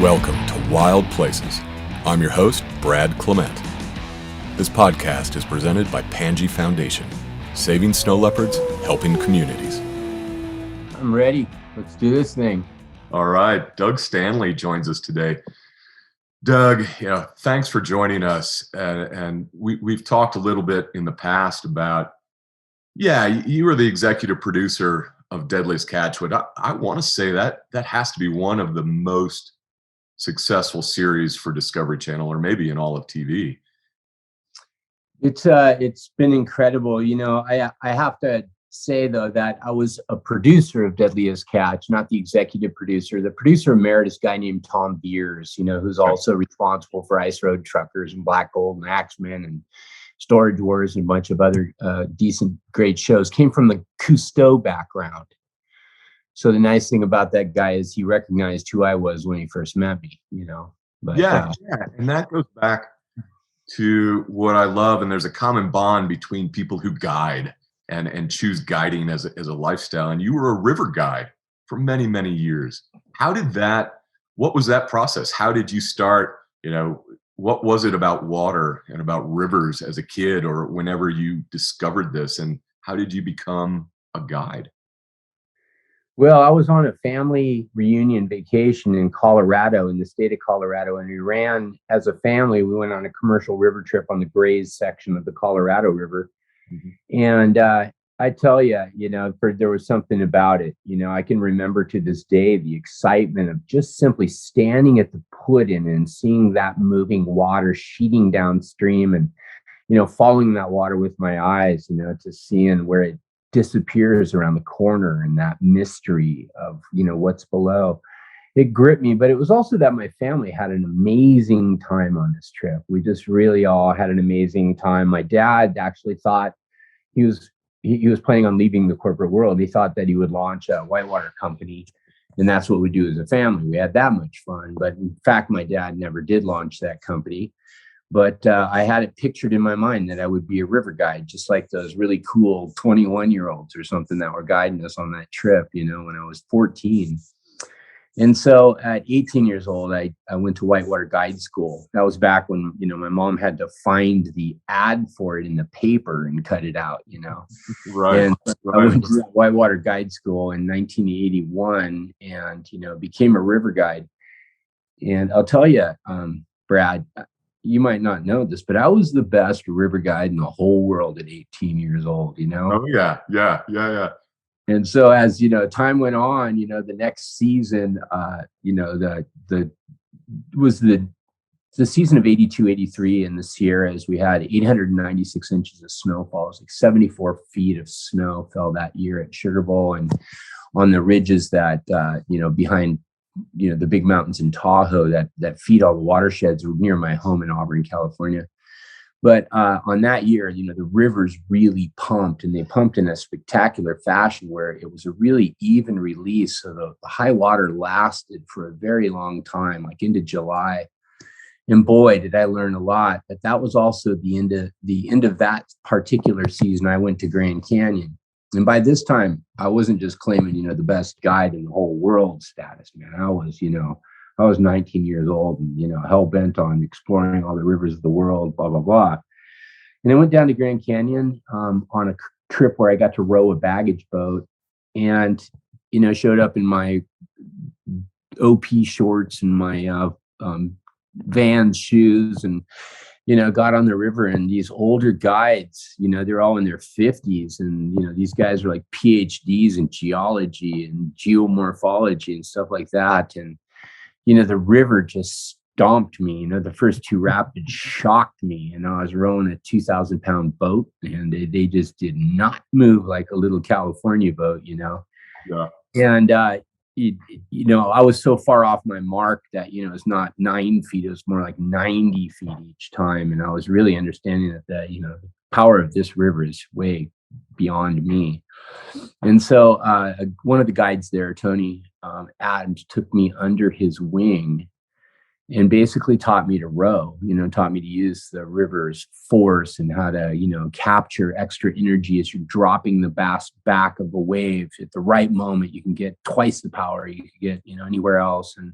Welcome to Wild Places. I'm your host, Brad Clement. This podcast is presented by Panji Foundation, saving snow leopards, helping communities. I'm ready. Let's do this thing. All right. Doug Stanley joins us today. Doug, thanks for joining us. And we've talked a little bit in the past about, you were the executive producer of Deadliest Catch. But I want to say that has to be one of the most successful series for Discovery Channel, or maybe in all of TV. It's been incredible. I have to say though that I was a producer of Deadliest Catch, not the executive producer. The producer emeritus, guy named Tom Beers, who's also responsible for Ice Road Truckers and Black Gold and Axemen and Storage Wars and a bunch of other decent, great shows, came from the Cousteau background. So the nice thing about that guy is he recognized who I was when he first met me, But, and that goes back to what I love. And there's a common bond between people who guide and choose guiding as a lifestyle. And you were a river guide for many, many years. What was that process? How did you start? What was it about water and about rivers as a kid or whenever you discovered this? And how did you become a guide? Well, I was on a family reunion vacation in Colorado, in the state of Colorado, and we ran as a family. We went on a commercial river trip on the Grays section of the Colorado River. Mm-hmm. And I tell you, there was something about it. I can remember to this day the excitement of just simply standing at the put-in and seeing that moving water sheeting downstream and, following that water with my eyes, to seeing where it disappears around the corner and that mystery of what's below. It gripped me, but it was also that my family had an amazing time on this trip. We just really all had an amazing time. My dad actually thought he was planning on leaving the corporate world. He thought that he would launch a whitewater company, and that's what we do as a family. We had that much fun, but in fact my dad never did launch that company. But I had it pictured in my mind that I would be a river guide, just like those really cool 21-year-olds or something that were guiding us on that trip, when I was 14. And so at 18 years old, I went to whitewater guide school. That was back when, my mom had to find the ad for it in the paper and cut it out, Right. And I went to whitewater guide school in 1981 and, became a river guide. And I'll tell you, Brad, you might not know this, but I was the best river guide in the whole world at 18 years old, Oh, yeah. And so as, time went on, the next season, was the season of 82, 83 in the Sierras. We had 896 inches of snowfall. It was like 74 feet of snow fell that year at Sugar Bowl and on the ridges that, behind the big mountains in Tahoe that feed all the watersheds near my home in Auburn, California. But on that year, the rivers really pumped, and they pumped in a spectacular fashion where it was a really even release. So the high water lasted for a very long time, like into July. And boy, did I learn a lot. But that was also the end of that particular season. I went to Grand Canyon. And by this time, I wasn't just claiming, the best guide in the whole world status, man. I was 19 years old and, hell bent on exploring all the rivers of the world, blah, blah, blah. And I went down to Grand Canyon on a trip where I got to row a baggage boat and, showed up in my OP shorts and my Vans shoes and, got on the river, and these older guides, they're all in their 50s. And, these guys are like PhDs in geology and geomorphology and stuff like that. And, the river just stomped me. The first two rapids shocked me. I was rowing a 2,000-pound boat, and they just did not move like a little California boat, Yeah. And, I was so far off my mark that, it's not 9 feet, it was more like 90 feet each time. And I was really understanding that the power of this river is way beyond me. And so one of the guides there, Tony, took me under his wing and basically taught me to row, taught me to use the river's force and how to, capture extra energy as you're dropping the back of a wave at the right moment. You can get twice the power you could get, anywhere else. And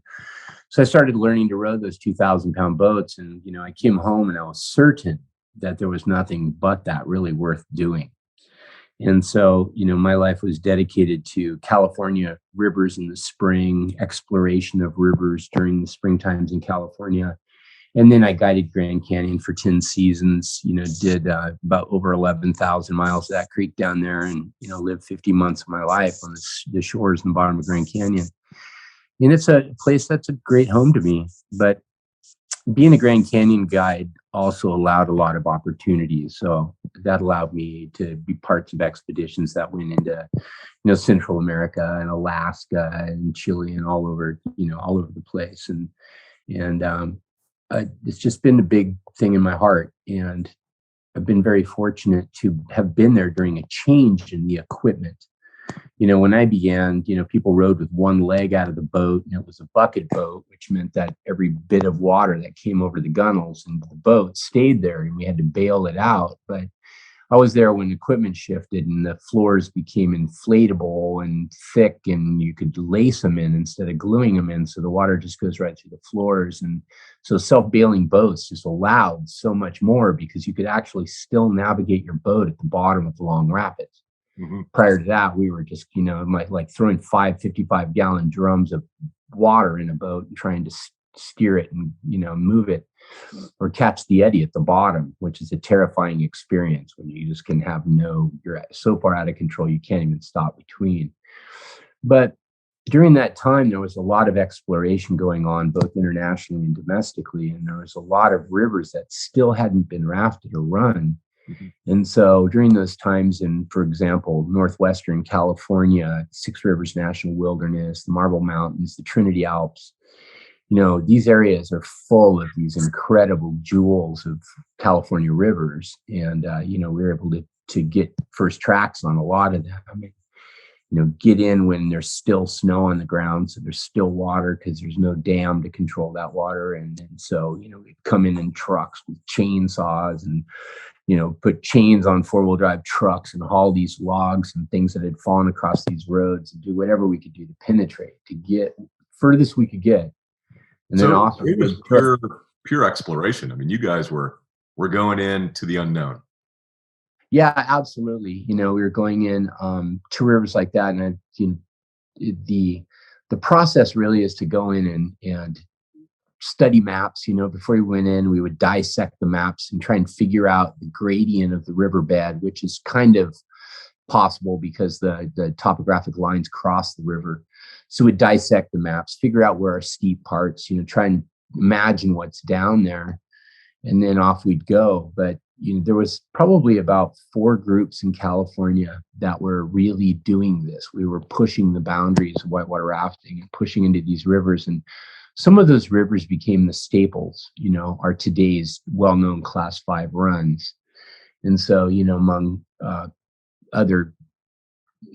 so I started learning to row those 2,000-pound boats. And, I came home and I was certain that there was nothing but that really worth doing. And so, my life was dedicated to California rivers in the spring, exploration of rivers during the spring times in California. And then I guided Grand Canyon for 10 seasons, did about over 11,000 miles of that creek down there, and, lived 50 months of my life on the shores and bottom of Grand Canyon. And it's a place that's a great home to me. But being a Grand Canyon guide also allowed a lot of opportunities. So that allowed me to be parts of expeditions that went into, Central America and Alaska and Chile and all over the place. And it's just been a big thing in my heart. And I've been very fortunate to have been there during a change in the equipment. When I began, people rode with one leg out of the boat, and it was a bucket boat, which meant that every bit of water that came over the gunnels and the boat stayed there, and we had to bail it out. But I was there when equipment shifted and the floors became inflatable and thick, and you could lace them in instead of gluing them in. So the water just goes right through the floors. And so self-bailing boats just allowed so much more, because you could actually still navigate your boat at the bottom of the long rapids. Mm-hmm. Prior to that, we were just, like throwing 55-gallon drums of water in a boat and trying to steer it and, move it, or catch the eddy at the bottom, which is a terrifying experience when you just can have you're so far out of control, you can't even stop between. But during that time, there was a lot of exploration going on, both internationally and domestically. And there was a lot of rivers that still hadn't been rafted or run. Mm-hmm. And so during those times in, for example, Northwestern California, Six Rivers National Wilderness, the Marble Mountains, the Trinity Alps, these areas are full of these incredible jewels of California rivers. And, we were able to get first tracks on a lot of them. I mean, get in when there's still snow on the ground. So there's still water because there's no dam to control that water. And so, we'd come in trucks with chainsaws and, put chains on 4-wheel drive trucks and haul these logs and things that had fallen across these roads and do whatever we could do to penetrate, to get furthest we could get. And then also it was pure exploration. I mean, you guys were going into the unknown. Yeah, absolutely. We were going in to rivers like that, and the process really is to go in and study maps. Before we went in, we would dissect the maps and try and figure out the gradient of the riverbed, which is kind of possible because the topographic lines cross the river. So we'd dissect the maps, figure out where are steep parts, try and imagine what's down there, and then off we'd go. But there was probably about 4 groups in California that were really doing this. We were pushing the boundaries of whitewater rafting and pushing into these rivers. And some of those rivers became the staples, are today's well-known Class 5 runs. And so, among other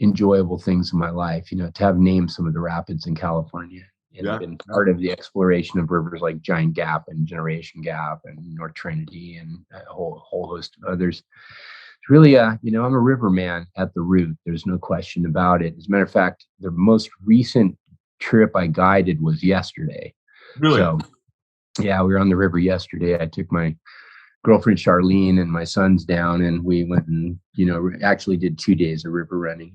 enjoyable things in my life, to have named some of the rapids in California and been part of the exploration of rivers like Giant Gap and Generation Gap and North Trinity and a whole host of others. It's really, I'm a river man at the root. There's no question about it. As a matter of fact, the most recent trip I guided was yesterday. Really? So, yeah, we were on the river yesterday. I took my girlfriend Charlene and my sons down, and we went and actually did 2 days of river running.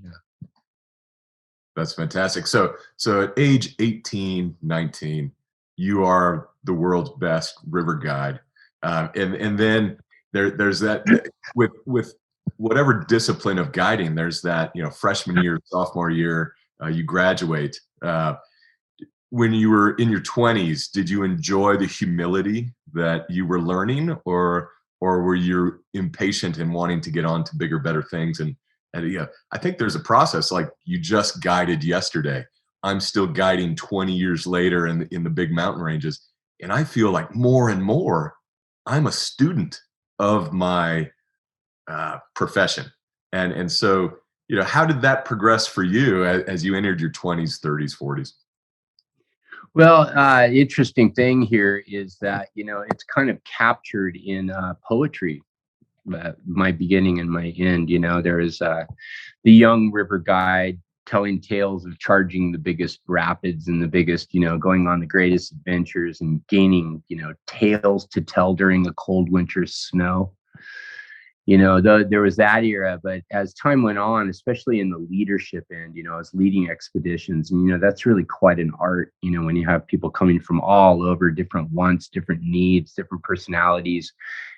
That's fantastic. So at age 18, 19, you are the world's best river guide, and then there's that with whatever discipline of guiding. There's that freshman year, sophomore year, you graduate. When you were in your 20s, did you enjoy the humility that you were learning, or were you impatient and wanting to get on to bigger, better things? And I think there's a process, like you just guided yesterday. I'm still guiding 20 years later in the big mountain ranges. And I feel like more and more, I'm a student of my profession. And so, how did that progress for you as you entered your 20s, 30s, 40s? Well, interesting thing here is that, it's kind of captured in poetry, my beginning and my end. There is the young river guide telling tales of charging the biggest rapids and the biggest, going on the greatest adventures and gaining, tales to tell during a cold winter's snow. There was that era, but as time went on, especially in the leadership end, I was leading expeditions, and that's really quite an art. When you have people coming from all over, different wants, different needs, different personalities,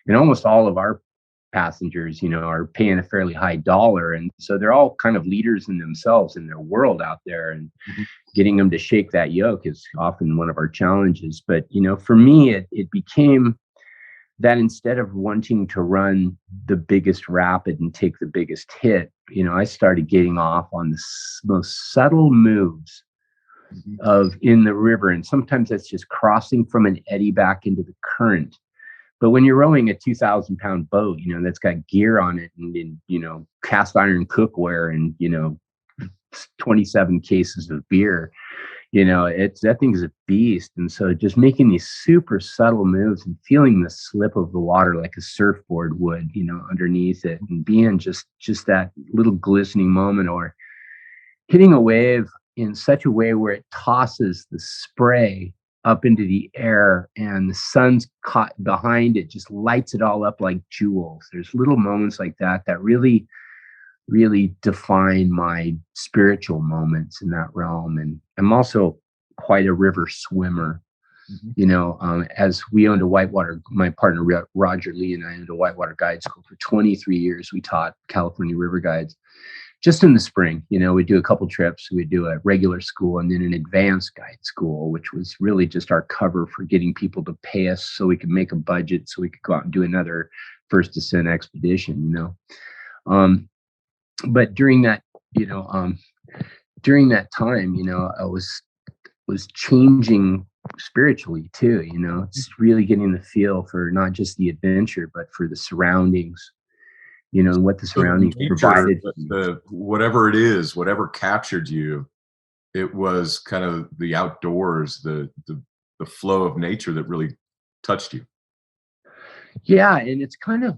and almost all of our passengers, are paying a fairly high dollar, and so they're all kind of leaders in themselves in their world out there, and Mhm. getting them to shake that yoke is often one of our challenges. But for me, it became that instead of wanting to run the biggest rapid and take the biggest hit, I started getting off on the most subtle moves Mhm. of in the river. And sometimes that's just crossing from an eddy back into the current. But when you're rowing a 2,000-pound boat, that's got gear on it and cast iron cookware and, 27 cases of beer, it's that thing's a beast. And so just making these super subtle moves and feeling the slip of the water like a surfboard would, underneath it, and being just that little glistening moment, or hitting a wave in such a way where it tosses the spray up into the air and the sun's caught behind it, just lights it all up like jewels. There's little moments like that that really define my spiritual moments in that realm. And I'm also quite a river swimmer. Mhm. As we owned a whitewater, my partner Roger Lee and I owned a whitewater guide school for 23 years. We taught California river guides just in the spring. We'd do a couple trips. We'd do a regular school and then an advanced guide school, which was really just our cover for getting people to pay us so we could make a budget so we could go out and do another first ascent expedition. Um, but you know during that time, I was changing spiritually too. It's really getting the feel for not just the adventure but for the surroundings, and what the So surroundings nature, provided for me. whatever it is, whatever captured you, it was kind of the outdoors, the flow of nature that really touched you. Yeah, and it's kind of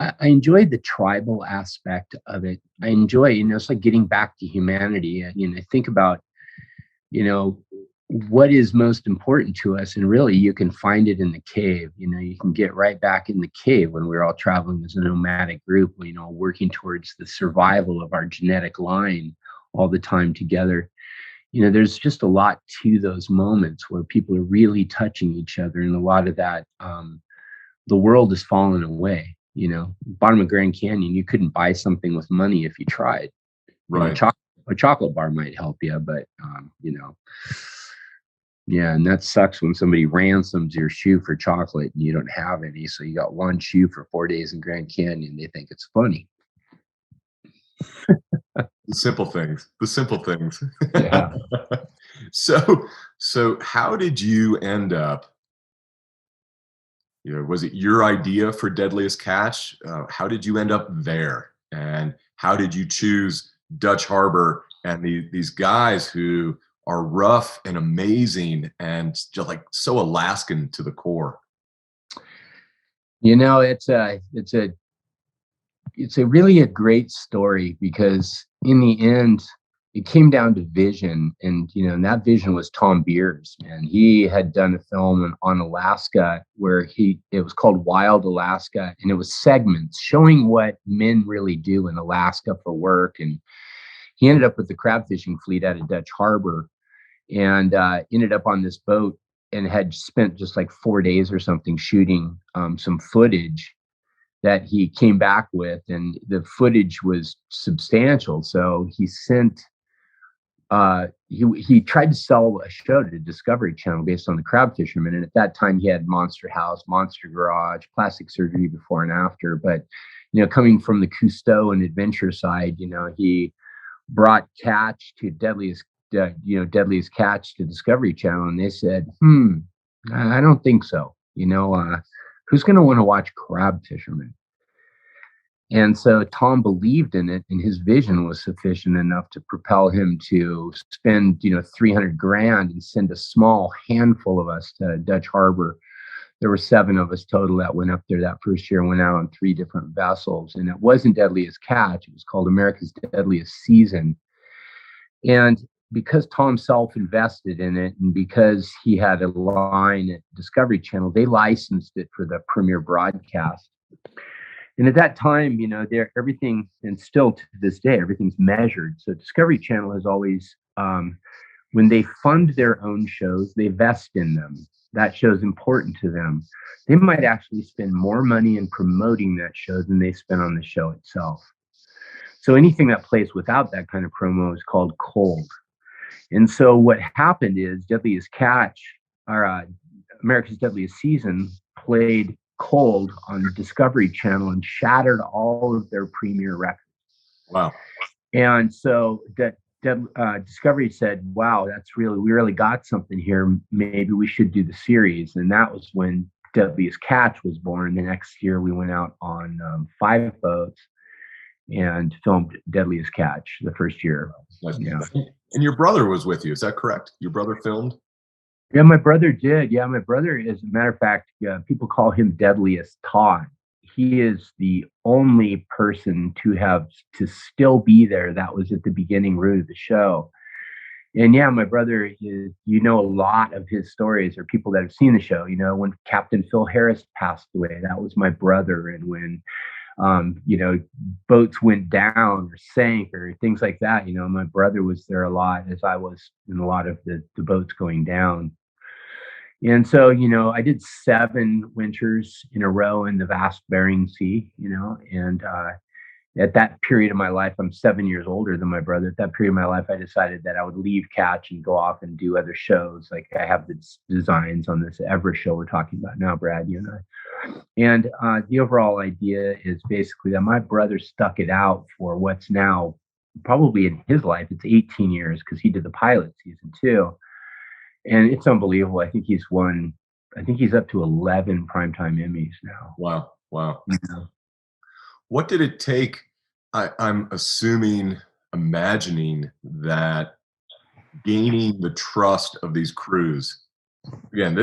I enjoyed the tribal aspect of it. I enjoy, it's like getting back to humanity. Think about, you know, what is most important to us. And really, you can find it in the cave. You can get right back in the cave when we're all traveling as a nomadic group, working towards the survival of our genetic line all the time together. There's just a lot to those moments where people are really touching each other. And a lot of that, the world has fallen away. Bottom of Grand Canyon, you couldn't buy something with money if you tried. Right. A chocolate bar might help you, but yeah, and that sucks when somebody ransoms your shoe for chocolate and you don't have any. So you got one shoe for 4 days in Grand Canyon. They think it's funny. The simple things. The simple things. Yeah. So so how did you end up, was it your idea for Deadliest Catch? How did you end up there? And how did you choose Dutch Harbor and these guys who are rough and amazing and just like so Alaskan to the core? It's a really a great story because in the end, it came down to vision, and that vision was Tom Beers, and he had done a film on Alaska where it was called Wild Alaska, and it was segments showing what men really do in Alaska for work. And he ended up with the crab fishing fleet out of Dutch Harbor, and ended up on this boat and had spent just like 4 days or something shooting some footage that he came back with, and the footage was substantial. So he sent he tried to sell a show to Discovery Channel based on the crab fishermen, and at that time he had Monster House, Monster Garage, Plastic Surgery before and after. But coming from the Cousteau and adventure side, he brought Catch to Deadliest Catch to Discovery Channel, and they said, I don't think so. Who's going to want to watch crab fishermen? And so Tom believed in it, and his vision was sufficient enough to propel him to spend, 300 grand and send a small handful of us to Dutch Harbor. There were 7 of us total that went up there that first year and went out on 3 different vessels. And it wasn't Deadliest Catch. It was called America's Deadliest Season. And because Tom self-invested in it, and because he had a line at Discovery Channel, they licensed it for the premiere broadcast. And at that time, everything, and still to this day, everything's measured. So Discovery Channel has always, when they fund their own shows, they vest in them. That show's important to them. They might actually spend more money in promoting that show than they spend on the show itself. So anything that plays without that kind of promo is called cold. And so what happened is Deadliest Catch, or America's Deadliest Season, played cold on Discovery Channel and shattered all of their premiere records. Wow. And so Discovery said, wow, we really got something here. Maybe we should do the series. And that was when Deadliest Catch was born. The next year we went out on 5 boats and filmed Deadliest Catch the first year. Yeah. And your brother was with you, is that correct? Your brother filmed? Yeah, my brother did. Yeah, my brother, as a matter of fact, people call him Deadliest Todd. He is the only person to still be there that was at the beginning root of the show. And yeah, my brother is, a lot of his stories are people that have seen the show. When Captain Phil Harris passed away, that was my brother. And when boats went down or sank or things like that, my brother was there a lot, as I was in a lot of the boats going down. And so, I did 7 winters in a row in the vast Bering Sea, and at that period of my life, I'm 7 years older than my brother. At that period of my life, I decided that I would leave Catch and go off and do other shows. Like I have the designs on this Everest show we're talking about now, Brad, you and I. And the overall idea is basically that my brother stuck it out for what's now probably in his life, it's 18 years because he did the pilot season too. And it's unbelievable. I think he's up to 11 primetime Emmys now. Wow. What did it take? I'm imagining that gaining the trust of these crews. Again,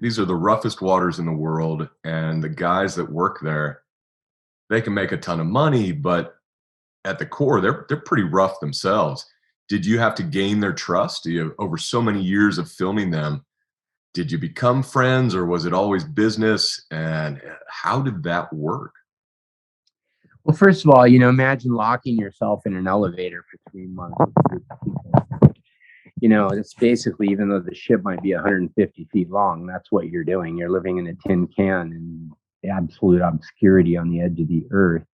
these are the roughest waters in the world, and the guys that work there, they can make a ton of money, but at the core, they're pretty rough themselves. Did you have to gain their trust? Over so many years of filming them, did you become friends, or was it always business? And how did that work? Well, first of all, imagine locking yourself in an elevator for 3 months with a group of people. It's basically, even though the ship might be 150 feet long, that's what you're doing. You're living in a tin can in absolute obscurity on the edge of the earth.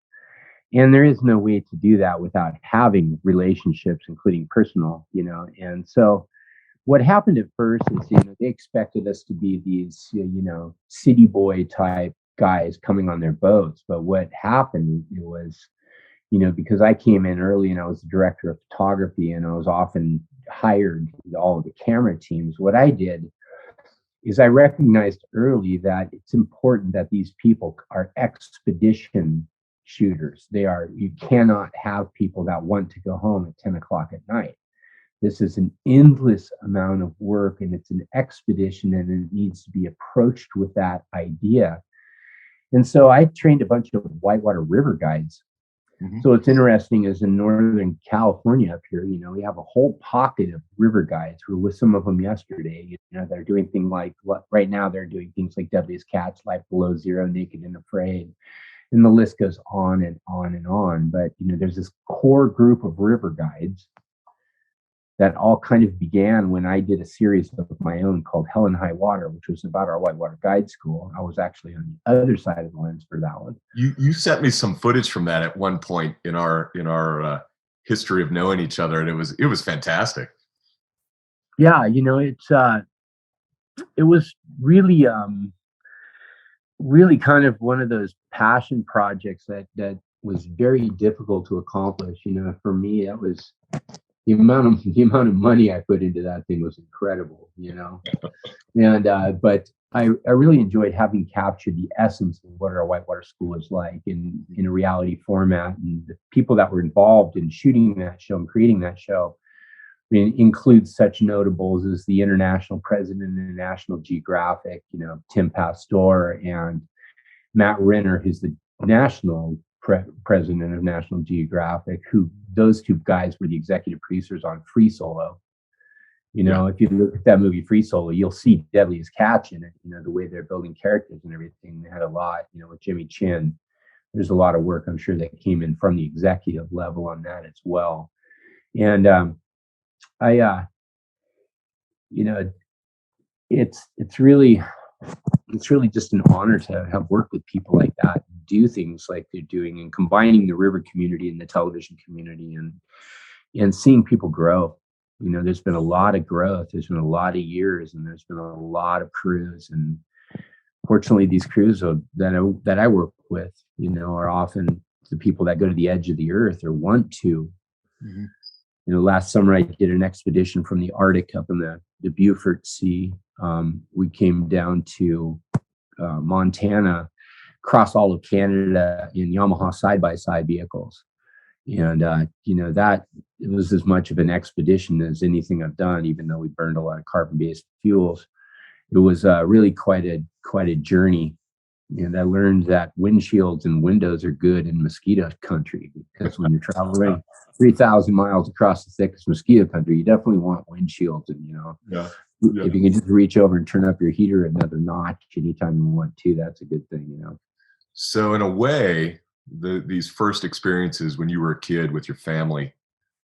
And there is no way to do that without having relationships, including personal, And so what happened at first is, they expected us to be these, city boy type guys coming on their boats. But what happened was, because I came in early and I was the director of photography and I was often hired all of the camera teams, what I did is I recognized early that it's important that these people are expedition shooters. You cannot have people that want to go home at 10 o'clock at night. This is an endless amount of work, and it's an expedition, and it needs to be approached with that idea. And so I trained a bunch of whitewater river guides. Mm-hmm. So what's interesting is in Northern California up here, we have a whole pocket of river guides. We were with some of them yesterday. They're doing things like, right now they're doing things like Deadliest Catch, Life Below Zero, Naked and Afraid. And the list goes on and on and on. But, there's this core group of river guides that all kind of began when I did a series of my own called Hell and High Water, which was about our whitewater guide school. I was actually on the other side of the lens for that one. You sent me some footage from that at one point in our history of knowing each other, and it was fantastic. Yeah, it was really really kind of one of those passion projects that was very difficult to accomplish. For me, that was the amount of money I put into that thing was incredible, and but I really enjoyed having captured the essence of what our whitewater school is like in a reality format, and the people that were involved in shooting that show and creating that show. I mean, includes such notables as the international president of National Geographic, Tim Pastor, and Matt Renner, who's the national president of National Geographic, who those two guys were the executive producers on Free Solo. If you look at that movie Free Solo, you'll see Deadliest Catch in it. The way they're building characters and everything. They had a lot, with Jimmy Chin. There's a lot of work, I'm sure, that came in from the executive level on that as well. And it's really just an honor to have worked with people like that, do things like they're doing, and combining the river community and the television community, and seeing people grow. There's been a lot of growth. There's been a lot of years, and there's been a lot of crews. And fortunately, these crews that I work with, are often the people that go to the edge of the earth or want to. Mm-hmm. Last summer I did an expedition from the Arctic up in the Beaufort Sea. We came down to Montana, across all of Canada in Yamaha side-by-side vehicles. And, that it was as much of an expedition as anything I've done, even though we burned a lot of carbon-based fuels. It was really quite a journey. And I learned that windshields and windows are good in mosquito country, because when you're traveling 3,000 miles across the thickest mosquito country, you definitely want windshields. And, if you can just reach over and turn up your heater another notch anytime you want to, that's a good thing, So in a way, these first experiences when you were a kid with your family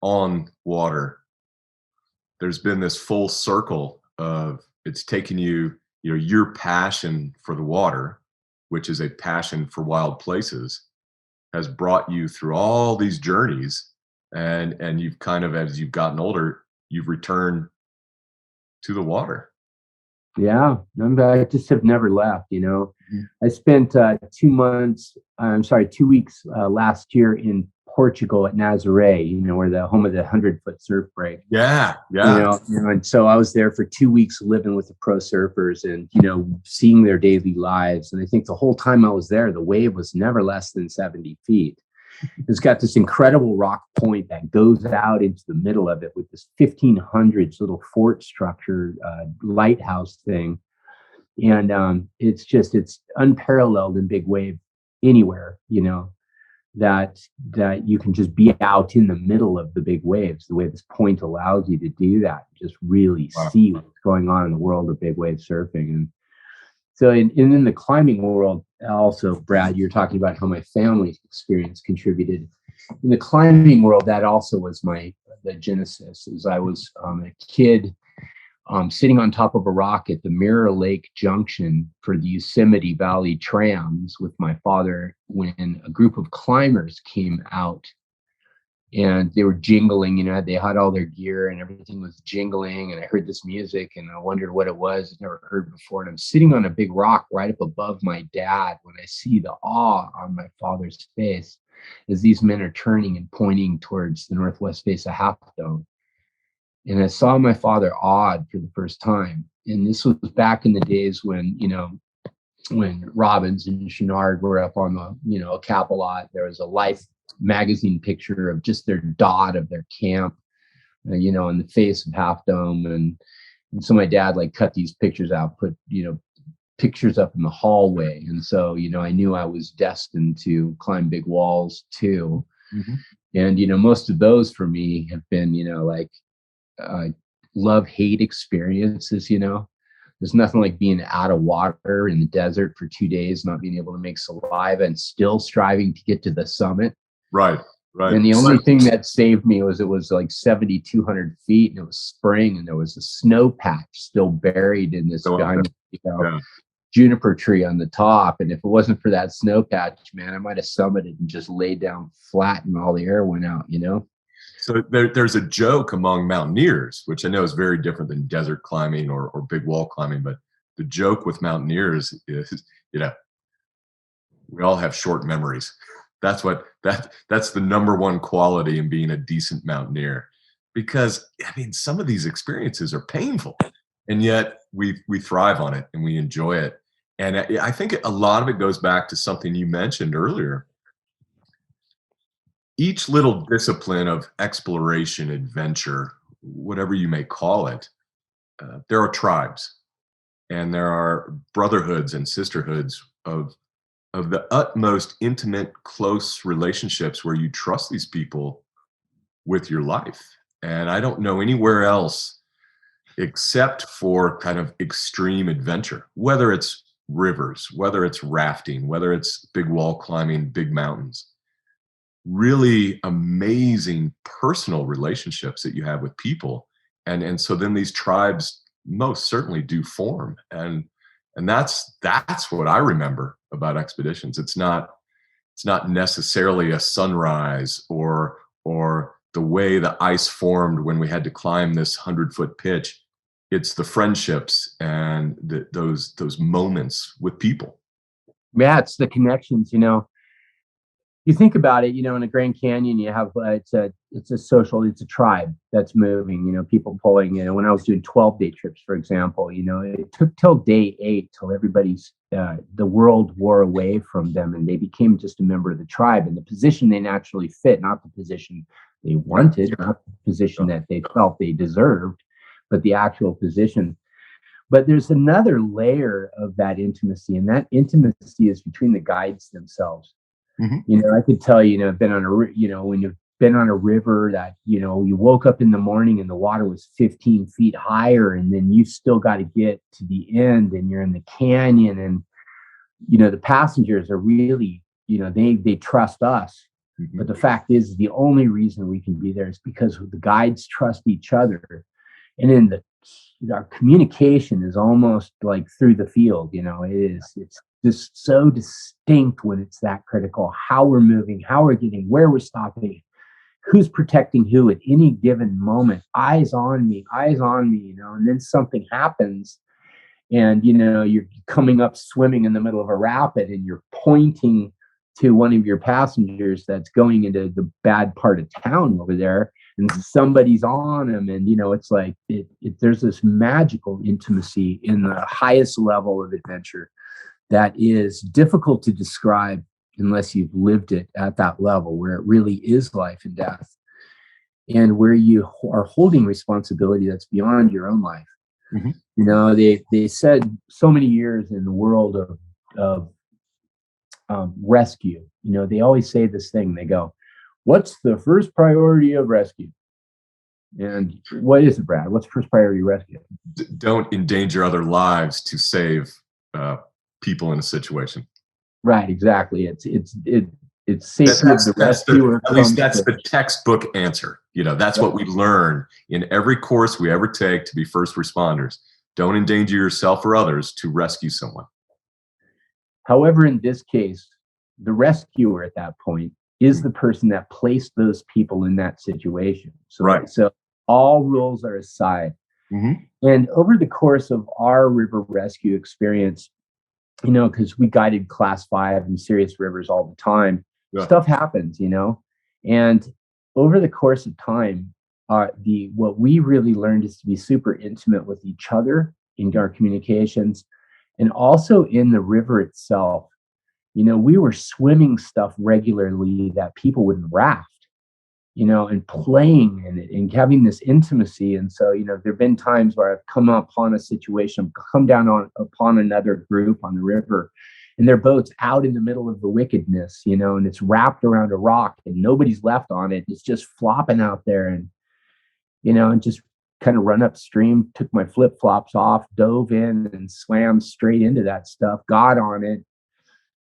on water, there's been this full circle of it's taken you, your passion for the water, which is a passion for wild places, has brought you through all these journeys, and you've kind of, as you've gotten older, you've returned to the water. Yeah, I just have never left. Mm-hmm. I spent 2 weeks last year in Portugal at Nazaré, where the home of the 100-foot surf break. Yeah. And so I was there for 2 weeks living with the pro surfers and, seeing their daily lives. And I think the whole time I was there, the wave was never less than 70 feet. It's got this incredible rock point that goes out into the middle of it with this 1500s little fort structure, lighthouse thing. And it's unparalleled in big wave anywhere, that you can just be out in the middle of the big waves. The way this point allows you to do that, just really see what's going on in the world of big wave surfing. And so in the climbing world, also, Brad, you're talking about how my family experience contributed. In the climbing world, that also was the genesis. As I was a kid sitting on top of a rock at the Mirror Lake Junction for the Yosemite Valley trams with my father, when a group of climbers came out. And they were jingling, they had all their gear and everything was jingling. And I heard this music and I wondered what it was. I'd never heard before. And I'm sitting on a big rock right up above my dad when I see the awe on my father's face as these men are turning and pointing towards the northwest face of Half Dome. And I saw my father awed for the first time. And this was back in the days when, when Robbins and Chenard were up on the, Capilot. There was a Life magazine picture of just their dot of their camp, in the face of Half Dome. And so my dad cut these pictures out, put, pictures up in the hallway. And so, I knew I was destined to climb big walls too. Mm-hmm. And, most of those for me have been, love-hate experiences. There's nothing like being out of water in the desert for 2 days, not being able to make saliva and still striving to get to the summit. Right. And the only thing that saved me was it was 7,200 feet and it was spring and there was a snow patch still buried in this juniper tree on the top. And if it wasn't for that snow patch, man, I might have summited and just laid down flat and all the air went out, So there's a joke among mountaineers, which I know is very different than desert climbing or big wall climbing. But the joke with mountaineers is, we all have short memories. That's the number one quality in being a decent mountaineer, because some of these experiences are painful. and yet we thrive on it and we enjoy it. And I think a lot of it goes back to something you mentioned earlier. Each little discipline of exploration, adventure, whatever you may call it, there are tribes and there are brotherhoods and sisterhoods of the utmost intimate, close relationships where you trust these people with your life. And I don't know anywhere else except for kind of extreme adventure, whether it's rivers, whether it's rafting, whether it's big wall climbing, big mountains. Really amazing personal relationships that you have with people. And so then these tribes most certainly do form. And that's what I remember about expeditions. It's not necessarily a sunrise or the way the ice formed when we had to climb this 100-foot pitch. It's the friendships and those moments with people. Yeah, it's the connections. You think about it, in a Grand Canyon, you have it's a tribe that's moving, people pulling, when I was doing 12-day trips, for example, it took till day 8 till everybody's, the world wore away from them and they became just a member of the tribe and the position they naturally fit, not the position they wanted, not the position that they felt they deserved, but the actual position. But there's another layer of that intimacy, and that intimacy is between the guides themselves. I could tell I've been on when you've been on a river that, you woke up in the morning and the water was 15 feet higher, and then you still got to get to the end and you're in the canyon. And, the passengers are really, they trust us. But the fact is, the only reason we can be there is because the guides trust each other. And then our communication is almost like through the field, it's just so distinct when it's that critical, how we're moving, how we're getting, where we're stopping, who's protecting who at any given moment, eyes on me, and then something happens and, you're coming up swimming in the middle of a rapid and you're pointing to one of your passengers that's going into the bad part of town over there and somebody's on them. And, it's like, there's this magical intimacy in the highest level of adventure that is difficult to describe unless you've lived it at that level where it really is life and death and where you are holding responsibility that's beyond your own life. They said so many years in the world of rescue, they always say this thing, they go, what's the first priority of rescue? And what is it, Brad? What's first priority rescue? Don't endanger other lives to save people in a situation. Right, exactly. It's safety of the rescuer. At least that's the textbook answer. That's what we learn in every course we ever take to be first responders. Don't endanger yourself or others to rescue someone. However, in this case, the rescuer at that point is the person that placed those people in that situation. So all rules are aside. And over the course of our river rescue experience, because we guided class 5 and serious rivers all the time, stuff happens, and over the course of time, what we really learned is to be super intimate with each other in our communications and also in the river itself. We were swimming stuff regularly that people would raft, and playing in it and having this intimacy. And so, there've been times where I've come upon a situation, come down upon another group on the river, and their boat's out in the middle of the wickedness, and it's wrapped around a rock and nobody's left on it. It's just flopping out there, and, and just kind of run upstream, took my flip-flops off, dove in and swam straight into that stuff, got on it,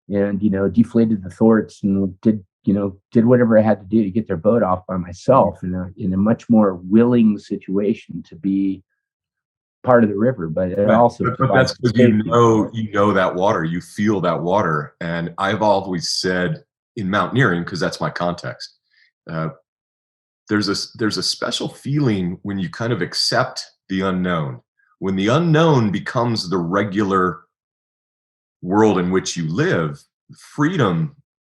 and, deflated the thwarts and did whatever I had to do to get their boat off by myself in a much more willing situation to be part of the river. But it also, but that's because you know that water, you feel that water. And I've always said in mountaineering, because that's my context, there's a special feeling when you kind of accept the unknown. When the unknown becomes the regular world in which you live, freedom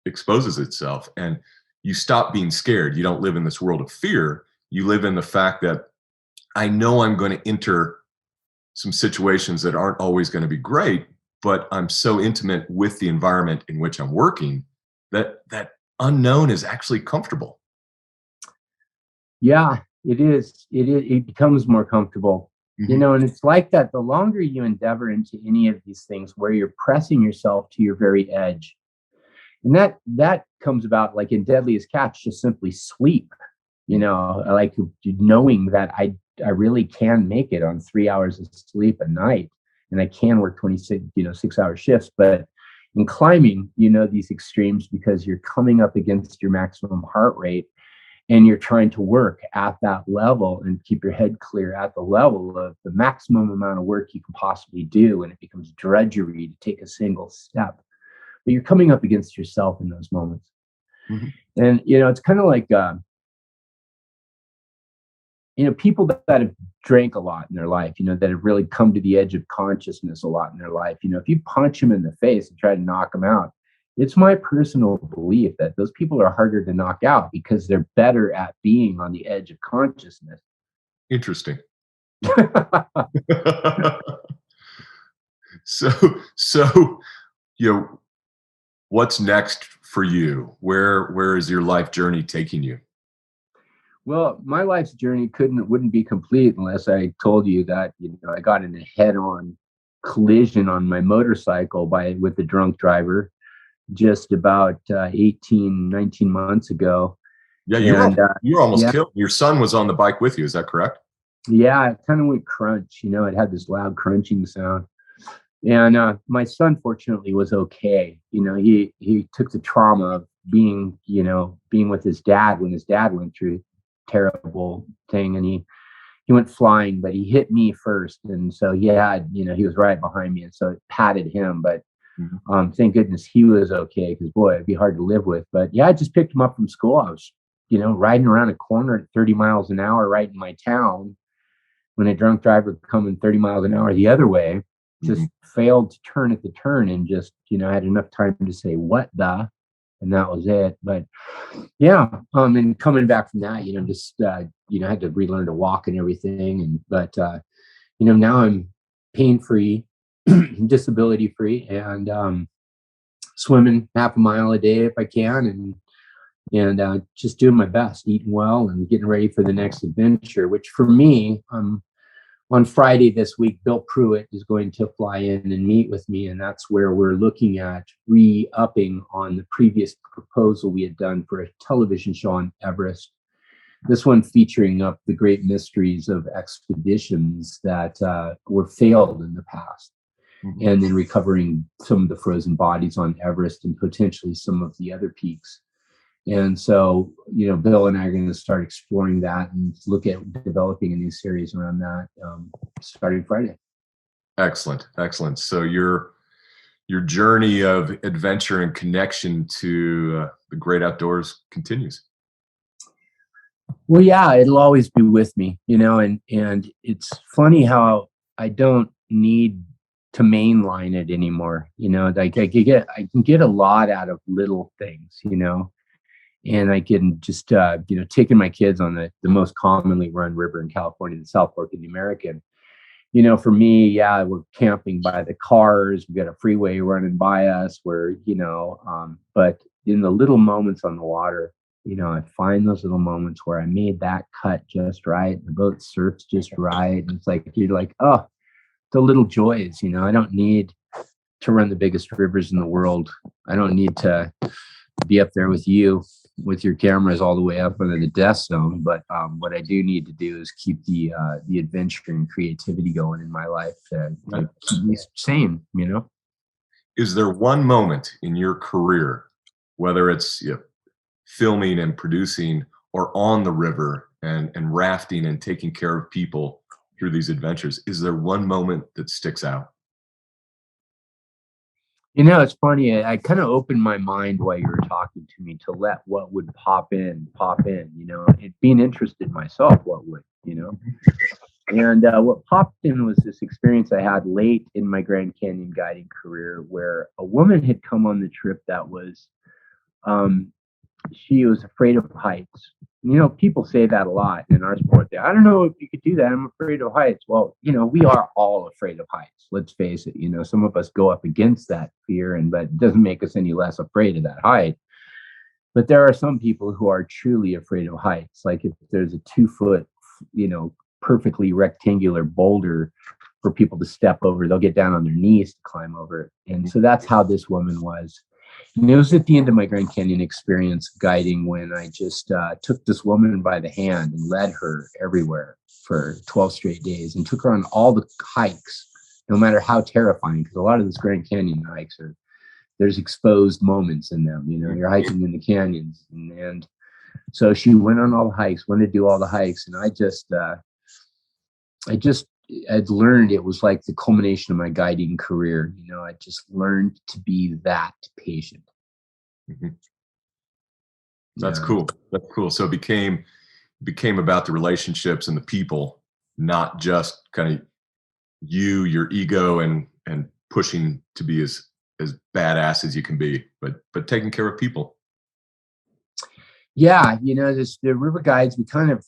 exposes itself and you stop being scared. You don't live in this world of fear. You live in the fact that I know I'm going to enter some situations that aren't always going to be great, but I'm so intimate with the environment in which I'm working that that unknown is actually comfortable. Yeah, it is. It becomes more comfortable, Mhm. and it's like that. The longer you endeavor into any of these things where you're pressing yourself to your very edge, and that comes about like in Deadliest Catch, just simply sleep. I like knowing that I really can make it on 3 hours of sleep a night, and I can work 26, 6 hour shifts. But in climbing, these extremes because you're coming up against your maximum heart rate and you're trying to work at that level and keep your head clear at the level of the maximum amount of work you can possibly do. And it becomes drudgery to take a single step. But you're coming up against yourself in those moments. Mhm. And, it's kind of like, people that have drank a lot in their life, that have really come to the edge of consciousness a lot in their life. If you punch them in the face and try to knock them out, it's my personal belief that those people are harder to knock out because they're better at being on the edge of consciousness. Interesting. So, you know, what's next for you? Where is your life journey taking you? Well, my life's journey wouldn't be complete unless I told you that I got in a head-on collision on my motorcycle with the drunk driver just about 18, 19 months ago. Yeah, And you were almost yeah, killed. Your son was on the bike with you. Is that correct? yeah, it kind of went crunch. It had this loud crunching sound. And my son, fortunately, was okay. He took the trauma of being with his dad when his dad went through terrible thing, and he went flying, but he hit me first, and so he was right behind me, and so it patted him. But Mhm. thank goodness he was okay, because boy, it'd be hard to live with. But yeah, I just picked him up from school. I was riding around a corner at 30 miles an hour right in my town when a drunk driver coming 30 miles an hour the other way Mhm. just failed to turn at the turn, and just had enough time to say what the, and that was it. But yeah, and coming back from that, just had to relearn to walk and everything. And but now I'm pain free, disability free, and swimming half a mile a day if I can, and just doing my best, eating well, and getting ready for the next adventure. Which for me, on Friday this week, Bill Pruitt is going to fly in and meet with me, and that's where we're looking at re-upping on the previous proposal we had done for a television show on Everest. This one featuring up the great mysteries of expeditions that were failed in the past, Mhm. and then recovering some of the frozen bodies on Everest and potentially some of the other peaks. And so, Bill and I are going to start exploring that and look at developing a new series around that, starting Friday. Excellent, excellent. So your journey of adventure and connection to the great outdoors continues. Well, yeah, it'll always be with me, and it's funny how I don't need to mainline it anymore. Like I can get a lot out of little things, and I can just taking my kids on the most commonly run river in California, the South Fork of the American. For me, yeah, we're camping by the cars. We got a freeway running by us. But in the little moments on the water, I find those little moments where I made that cut just right. The boat surfs just right. And it's like, you're like, oh, the little joys, I don't need to run the biggest rivers in the world. I don't need to be up there with you with your cameras all the way up under the death zone. But what I do need to do is keep the adventure and creativity going in my life to keep me sane. Is there one moment in your career, whether it's filming and producing or on the river and rafting and taking care of people through these adventures, is there one moment that sticks out? It's funny. I kind of opened my mind while you were talking to me to let what would pop in, pop in. It being interested myself, what would. And what popped in was this experience I had late in my Grand Canyon guiding career, where a woman had come on the trip that was um, she was afraid of heights. People say that a lot in our sport. I don't know if you could do that. I'm afraid of heights. Well, we are all afraid of heights. Let's face it. Some of us go up against that fear, but it doesn't make us any less afraid of that height. But there are some people who are truly afraid of heights. Like if there's a 2-foot, perfectly rectangular boulder for people to step over, they'll get down on their knees to climb over it. And so that's how this woman was. And it was at the end of my Grand Canyon experience guiding when I just took this woman by the hand and led her everywhere for 12 straight days and took her on all the hikes, no matter how terrifying, because a lot of those Grand Canyon hikes there's exposed moments in them. You're hiking in the canyons. And so she went on all the hikes, wanted to do all the hikes. And I'd learned it was like the culmination of my guiding career. I just learned to be that patient. Mm-hmm. That's cool. That's cool. So it became about the relationships and the people, not just kind of your ego and pushing to be as badass as you can be, but taking care of people. Yeah. The river guides, we kind of,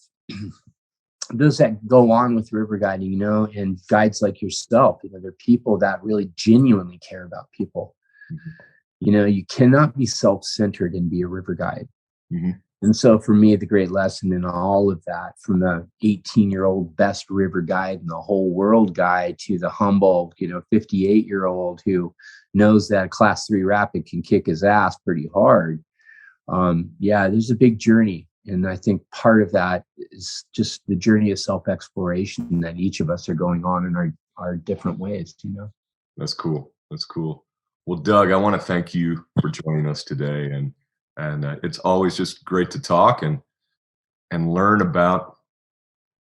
those that go on with river guiding, and guides like yourself, they're people that really genuinely care about people. Mm-hmm. You cannot be self-centered and be a river guide. Mm-hmm. And so for me, the great lesson in all of that, from the 18-year-old best river guide in the whole world guy to the humble, 58-year-old who knows that a class 3 rapid can kick his ass pretty hard. There's a big journey. And I think part of that is just the journey of self-exploration that each of us are going on in our different ways, That's cool. That's cool. Well, Doug, I want to thank you for joining us today. And it's always just great to talk and learn about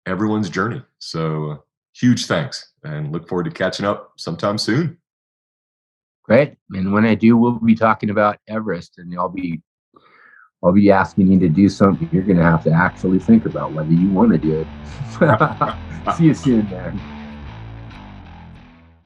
everyone's journey. So huge thanks, and look forward to catching up sometime soon. Great. And when I do, we'll be talking about Everest, and I'll be asking you to do something you're going to have to actually think about whether you want to do it. See you soon, man.